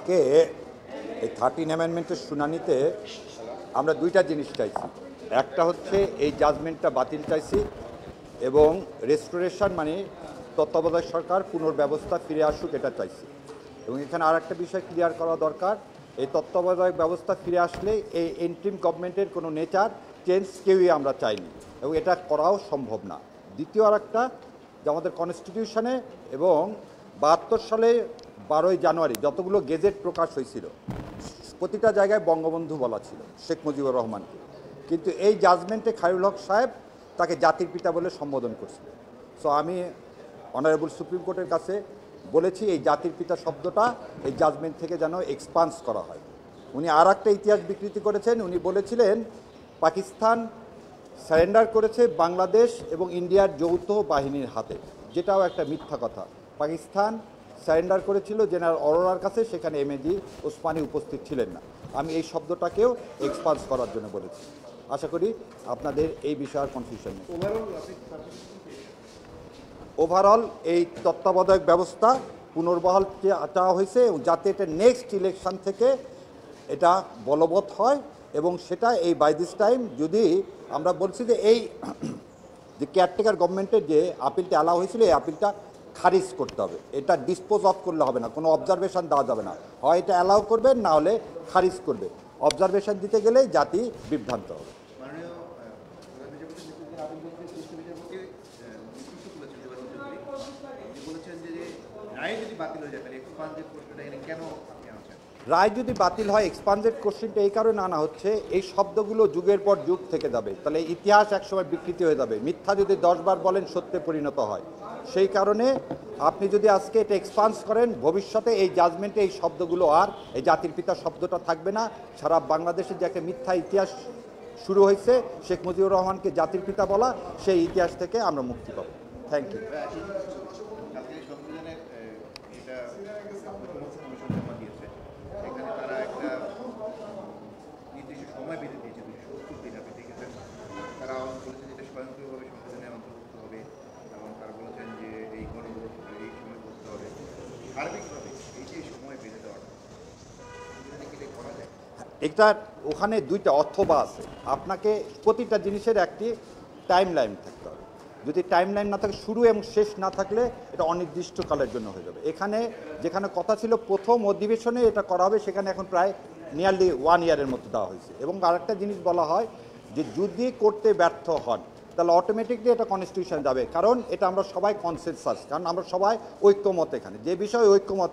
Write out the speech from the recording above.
আজকে এই 13 অ্যামেন্ডমেন্টের শুনানিতে আমরা দুইটা জিনিস চাইছি। একটা হচ্ছে এই জাজমেন্টটা বাতিল চাইছি এবং রেস্টোরেশন মানে তত্ত্বাবধায়ক সরকার পুনর্ব্যবস্থা ফিরে আসুক এটা চাইছি। এবং এখানে আর একটা বিষয় ক্লিয়ার করা দরকার, এই তত্ত্বাবধায়ক ব্যবস্থা ফিরে আসলে এই ইন্টারিম গভর্নমেন্টের কোনো নেচার চেঞ্জ কেউই আমরা চাইনি এবং এটা করাও সম্ভব না। দ্বিতীয় আর একটা যে আমাদের কনস্টিটিউশনে এবং 72 সালে 12ই জানুয়ারি যতগুলো গেজেট প্রকাশ হয়েছিল প্রতিটা জায়গায় বঙ্গবন্ধু বলা ছিল শেখ মুজিবুর রহমানকে, কিন্তু এই জাজমেন্টে খায়রুল হক সাহেব তাকে জাতির পিতা বলে সম্বোধন করছিল। সো আমি অনারেবল সুপ্রিম কোর্টের কাছে বলেছি এই জাতির পিতা শব্দটা এই জাজমেন্ট থেকে যেন এক্সপান্স করা হয়। উনি আর একটা ইতিহাস বিকৃতি করেছেন, উনি বলেছিলেন পাকিস্তান সারেন্ডার করেছে বাংলাদেশ এবং ইন্ডিয়ার যৌথ বাহিনীর হাতে, যেটাও একটা মিথ্যা কথা। পাকিস্তান সারেন্ডার করেছিল জেনারেল অরোরার কাছে, সেখানে এমএজি ওসমানী উপস্থিত ছিলেন না। আমি এই শব্দটাকেও এক্সপান্স করার জন্য বলেছি। আশা করি আপনাদের এই বিষয়ে কনফিউশন নেই। ওভারঅল এই তত্ত্বাবধায়ক ব্যবস্থা পুনর্বহাল চাওয়া হয়েছে যাতে এটা নেক্সট ইলেকশন থেকে এটা বলবৎ হয় এবং সেটা এই বাই দিস টাইম যদি আমরা বলছি যে এই যে কেয়ারটেকার গভর্নমেন্টের যে আপিলটা অ্যালাউ হয়েছিল এই আপিলটা খারিজ করতে হবে। এটা ডিসপোজ অফ করলে হবে না, কোনো অবজারভেশন দেওয়া যাবে না। হয় এটা অ্যালাউ করবে, না হলে খারিজ করবে। অবজারভেশন দিতে গেলে জাতি বিভ্রান্ত হবে। রায় যদি বাতিল হয় এক্সপান্ডেড কোশ্চেনটা এই কারণে আনা হচ্ছে, এই শব্দগুলো যুগের পর যুগ থেকে যাবে, তাহলে ইতিহাস একসময় বিকৃতি হয়ে যাবে। মিথ্যা যদি 10 বার বলেন সত্যে পরিণত হয়। সেই কারণে আপনি যদি আজকে এটা এক্সপান্স করেন, ভবিষ্যতে এই জাজমেন্টে এই শব্দগুলো আর এই জাতির পিতা শব্দটা থাকবে না। সারা বাংলাদেশের যে একটা মিথ্যা ইতিহাস শুরু হয়েছে শেখ মুজিবুর রহমানকে জাতির পিতা বলা, সেই ইতিহাস থেকে আমরা মুক্তি পাবো। Thank you. এটা ওখানে দুইটা অথবা আছে, আপনাকে প্রতিটা জিনিসের একটি টাইম লাইন থাকতে হবে। যদি টাইম লাইন না থাকে, শুরু এবং শেষ না থাকলে এটা অনির্দিষ্টকালের জন্য হয়ে যাবে। এখানে যেখানে কথা ছিল প্রথম অধিবেশনে এটা করা হবে, সেখানে এখন প্রায় নিয়ারলি 1 ইয়ারের মতো দেওয়া হয়েছে। এবং আরেকটা জিনিস বলা হয় যে যদি করতে ব্যর্থ হন তাহলে অটোমেটিকলি এটা কনস্টিটিউশন যাবে, কারণ এটা আমরা সবাই কনসেনসাস, কারণ আমরা সবাই ঐক্যমত, এখানে যে বিষয়ে ঐক্যমত